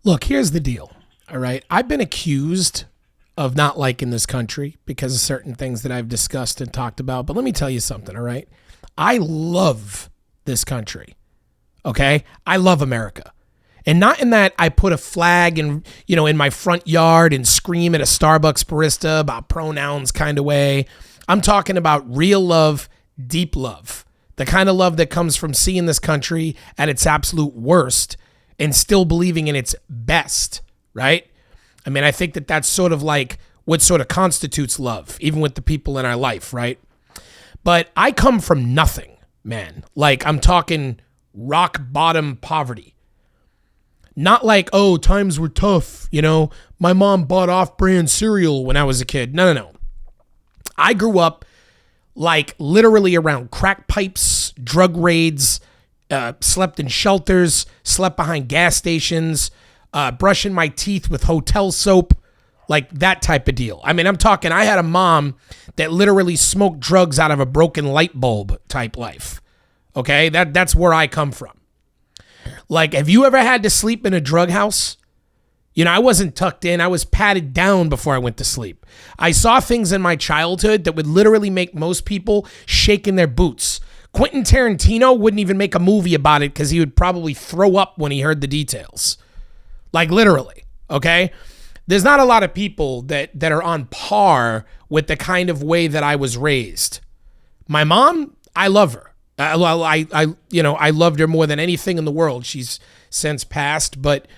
Look, here's the deal. All right. I've been accused of not liking this country because of certain things that I've discussed and talked about. But let me tell you something. All right. I love this country. Okay. I love America. And not in that I put a flag in my front yard and scream at a Starbucks barista about pronouns kind of way. I'm talking about real love, deep love, the kind of love that comes from seeing this country at its absolute worst and still believing in its best, right? I mean, I think that that's sort of like what sort of constitutes love, even with the people in our life, right? But I come from nothing, man. Like, I'm talking rock bottom poverty. Not like, oh, times were tough, my mom bought off-brand cereal when I was a kid. No. I grew up like literally around crack pipes, drug raids, slept in shelters, slept behind gas stations, brushing my teeth with hotel soap, like that type of deal. I mean, I'm talking, I had a mom that literally smoked drugs out of a broken light bulb type life. Okay, that's where I come from. Like, have you ever had to sleep in a drug house? I wasn't tucked in. I was patted down before I went to sleep. I saw things in my childhood that would literally make most people shake in their boots. Quentin Tarantino wouldn't even make a movie about it because he would probably throw up when he heard the details. Like, literally, okay? There's not a lot of people that are on par with the kind of way that I was raised. My mom, I love her. I loved her more than anything in the world. She's since passed, but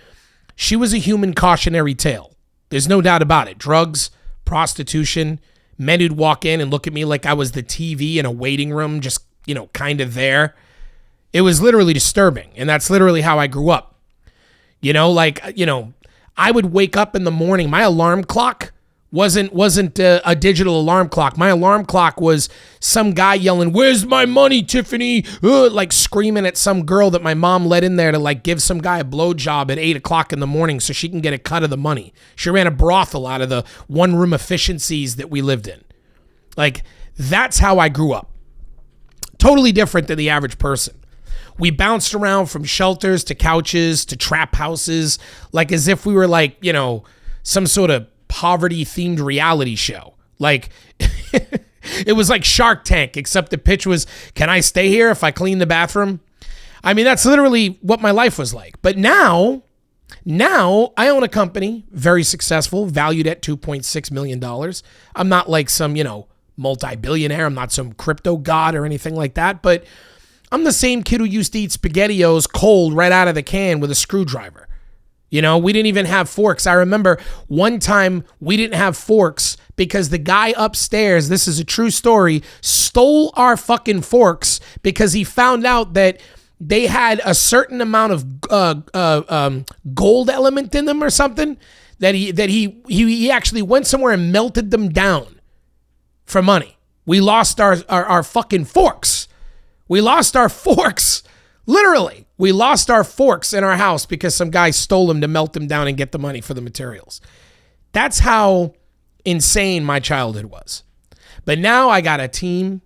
she was a human cautionary tale. There's no doubt about it. Drugs, prostitution, men who'd walk in and look at me like I was the TV in a waiting room, just, kind of there. It was literally disturbing, and that's literally how I grew up. I would wake up in the morning. My alarm clock wasn't a digital alarm clock. My alarm clock was some guy yelling, "Where's my money, Tiffany?" Like screaming at some girl that my mom let in there to like give some guy a blowjob at 8 o'clock in the morning so she can get a cut of the money. She ran a brothel out of the one-room efficiencies that we lived in. Like, that's how I grew up. Totally different than the average person. We bounced around from shelters to couches to trap houses, like as if we were like, some sort of poverty-themed reality show. Like, it was like Shark Tank, except the pitch was, can I stay here if I clean the bathroom? I mean, that's literally what my life was like. But now I own a company, very successful, valued at $2.6 million. I'm not like some, multi-billionaire. I'm not some crypto god or anything like that, but I'm the same kid who used to eat SpaghettiOs cold right out of the can with a screwdriver. We didn't even have forks. I remember one time we didn't have forks because the guy upstairs, this is a true story, stole our fucking forks because he found out that they had a certain amount of gold element in them or something that he actually went somewhere and melted them down for money. We lost our fucking forks. We lost our forks. Literally, we lost our forks in our house because some guy stole them to melt them down and get the money for the materials. That's how insane my childhood was. But now I got a team.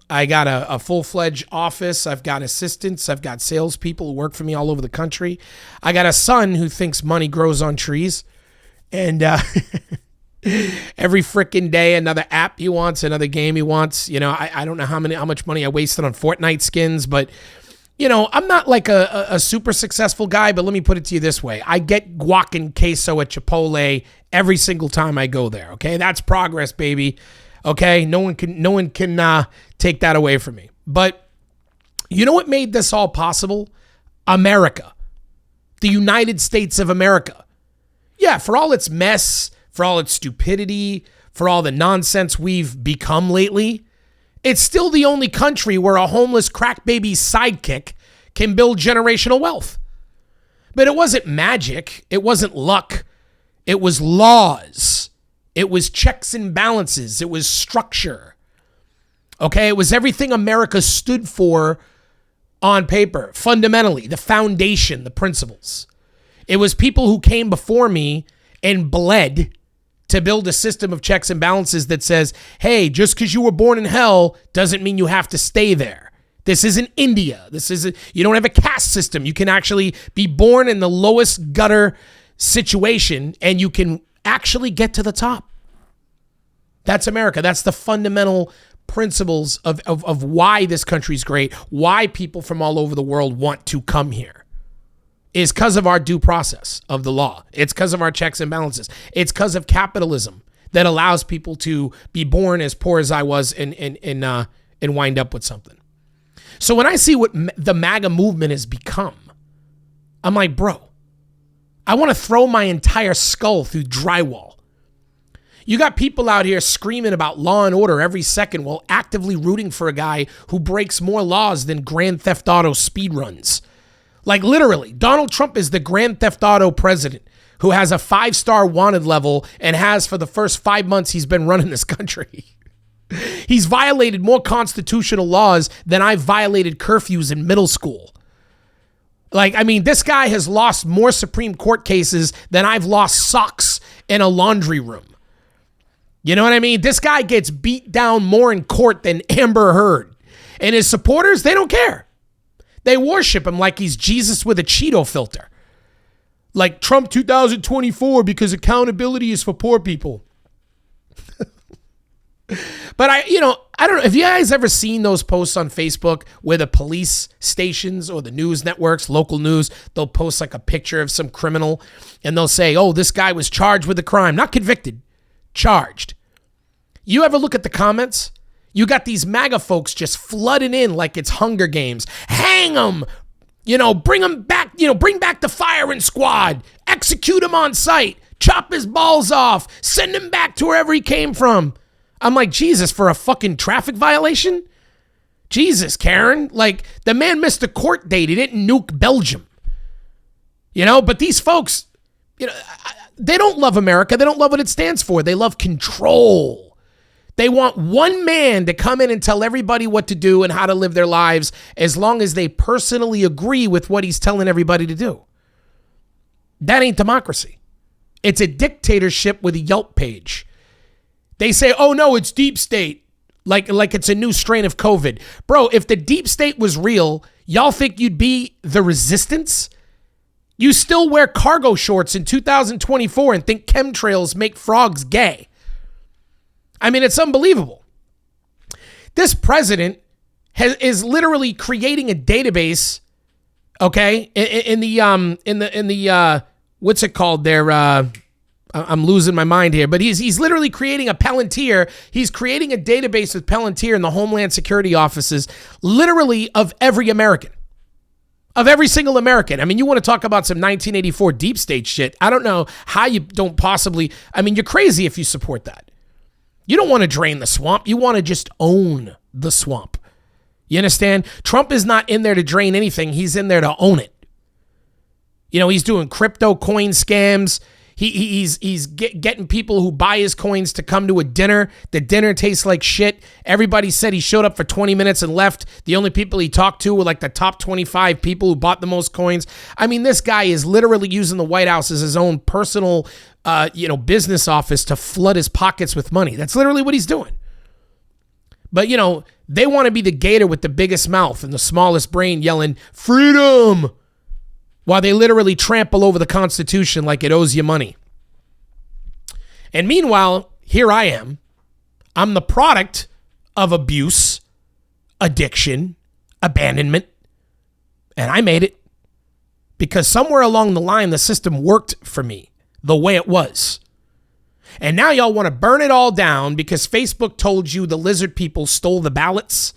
I got a full-fledged office. I've got assistants. I've got salespeople who work for me all over the country. I got a son who thinks money grows on trees. And every freaking day, another app he wants, another game he wants. I don't know how much money I wasted on Fortnite skins, but I'm not like a super successful guy, but let me put it to you this way. I get guac and queso at Chipotle every single time I go there. Okay. That's progress, baby. Okay. No one can take that away from me. But you know what made this all possible? America, the United States of America. Yeah. For all its mess, for all its stupidity, for all the nonsense we've become lately, it's still the only country where a homeless crack baby's sidekick can build generational wealth. But it wasn't magic. It wasn't luck. It was laws. It was checks and balances. It was structure. Okay? It was everything America stood for on paper, fundamentally, the foundation, the principles. It was people who came before me and bled to build a system of checks and balances that says, hey, just because you were born in hell doesn't mean you have to stay there. This isn't India. You don't have a caste system. You can actually be born in the lowest gutter situation and you can actually get to the top. That's America. That's the fundamental principles of why this country's great, why people from all over the world want to come here. Is because of our due process of the law. It's because of our checks and balances. It's because of capitalism that allows people to be born as poor as I was and wind up with something. So when I see what the MAGA movement has become, I'm like, bro, I want to throw my entire skull through drywall. You got people out here screaming about law and order every second while actively rooting for a guy who breaks more laws than Grand Theft Auto speedruns. Like literally, Donald Trump is the Grand Theft Auto president who has a 5-star wanted level and has for the first 5 months he's been running this country. He's violated more constitutional laws than I violated curfews in middle school. Like, I mean, this guy has lost more Supreme Court cases than I've lost socks in a laundry room. You know what I mean? This guy gets beat down more in court than Amber Heard. And his supporters, they don't care. They worship him like he's Jesus with a Cheeto filter. Like Trump 2024 because accountability is for poor people. But I don't know. Have you guys ever seen those posts on Facebook where the police stations or the news networks, local news, they'll post like a picture of some criminal and they'll say, oh, this guy was charged with a crime. Not convicted, charged. You ever look at the comments? You got these MAGA folks just flooding in like it's Hunger Games. Hang them, bring them back, bring back the firing squad, execute him on sight, chop his balls off, send him back to wherever he came from. I'm like, Jesus, for a fucking traffic violation? Jesus, Karen. Like, the man missed a court date. He didn't nuke Belgium. But these folks, they don't love America. They don't love what it stands for. They love control. They want one man to come in and tell everybody what to do and how to live their lives as long as they personally agree with what he's telling everybody to do. That ain't democracy. It's a dictatorship with a Yelp page. They say, oh no, it's deep state. Like it's a new strain of COVID. Bro, if the deep state was real, y'all think you'd be the resistance? You still wear cargo shorts in 2024 and think chemtrails make frogs gay. I mean, it's unbelievable. This president is literally creating a database, okay, in the what's it called there? I'm losing my mind here, but he's literally creating a Palantir. He's creating a database with Palantir in the Homeland Security offices, literally of every American. Of every single American. I mean, you want to talk about some 1984 deep state shit. I don't know how you don't possibly, I mean, you're crazy if you support that. You don't want to drain the swamp. You want to just own the swamp. You understand? Trump is not in there to drain anything. He's in there to own it. He's doing crypto coin scams. He's getting people who buy his coins to come to a dinner. The dinner tastes like shit. Everybody said he showed up for 20 minutes and left. The only people he talked to were like the top 25 people who bought the most coins. I mean, this guy is literally using the White House as his own personal, business office to flood his pockets with money. That's literally what he's doing. But, they want to be the gator with the biggest mouth and the smallest brain yelling, freedom, while they literally trample over the Constitution like it owes you money. And meanwhile, here I am. I'm the product of abuse, addiction, abandonment, and I made it because somewhere along the line, the system worked for me the way it was. And now y'all want to burn it all down because Facebook told you the lizard people stole the ballots.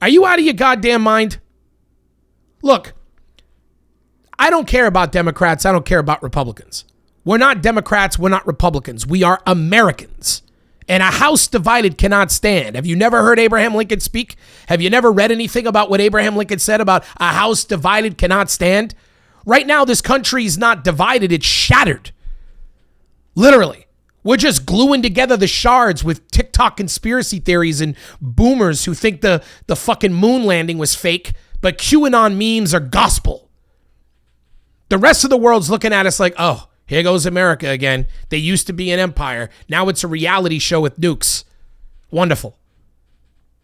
Are you out of your goddamn mind? Look, I don't care about Democrats. I don't care about Republicans. We're not Democrats. We're not Republicans. We are Americans. And a house divided cannot stand. Have you never heard Abraham Lincoln speak? Have you never read anything about what Abraham Lincoln said about a house divided cannot stand? Right now, this country is not divided. It's shattered. Literally. We're just gluing together the shards with TikTok conspiracy theories and boomers who think the fucking moon landing was fake, but QAnon memes are gospel. The rest of the world's looking at us like, oh, here goes America again. They used to be an empire. Now it's a reality show with nukes. Wonderful.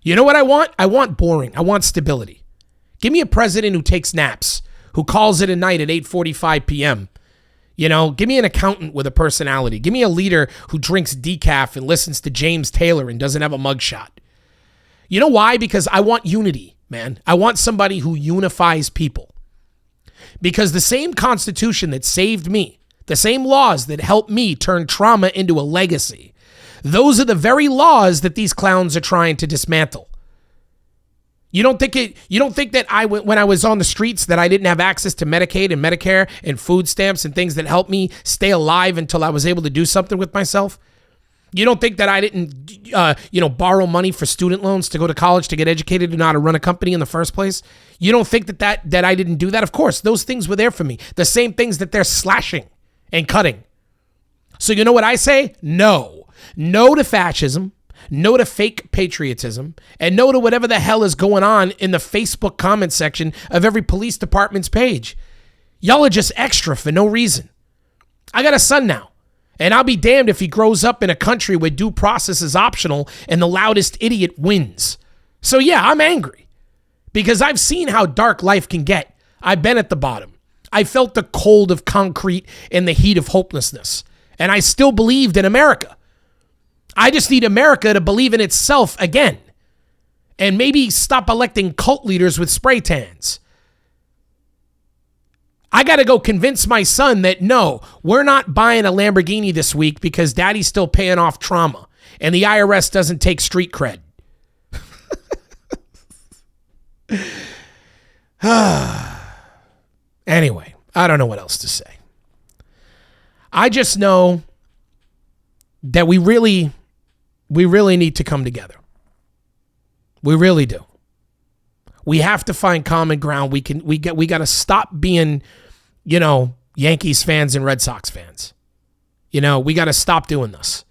You know what I want? I want boring. I want stability. Give me a president who takes naps, who calls it a night at 8:45 p.m. You know, give me an accountant with a personality. Give me a leader who drinks decaf and listens to James Taylor and doesn't have a mugshot. You know why? Because I want unity, man. I want somebody who unifies people. Because the same Constitution that saved me, the same laws that helped me turn trauma into a legacy, those are the very laws that these clowns are trying to dismantle. You don't think that when I was on the streets that I didn't have access to Medicaid and Medicare and food stamps and things that helped me stay alive until I was able to do something with myself? You don't think that I didn't borrow money for student loans to go to college to get educated to know how to run a company in the first place? You don't think that I didn't do that? Of course, those things were there for me. The same things that they're slashing and cutting. So you know what I say? No. No to fascism, no to fake patriotism, and no to whatever the hell is going on in the Facebook comment section of every police department's page. Y'all are just extra for no reason. I got a son now, and I'll be damned if he grows up in a country where due process is optional and the loudest idiot wins. So yeah, I'm angry because I've seen how dark life can get. I've been at the bottom. I felt the cold of concrete and the heat of hopelessness, and I still believed in America. I just need America to believe in itself again and maybe stop electing cult leaders with spray tans. I got to go convince my son that no, we're not buying a Lamborghini this week because daddy's still paying off trauma and the IRS doesn't take street cred. Anyway, I don't know what else to say. I just know that we really need to come together. We really do. We have to find common ground. We got to stop being, Yankees fans and Red Sox fans. We got to stop doing this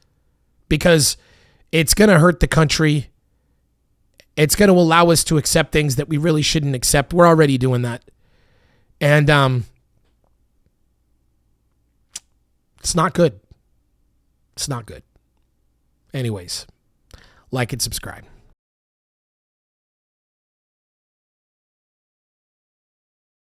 because it's going to hurt the country. It's going to allow us to accept things that we really shouldn't accept. We're already doing that. And it's not good. It's not good. Anyways, like and subscribe.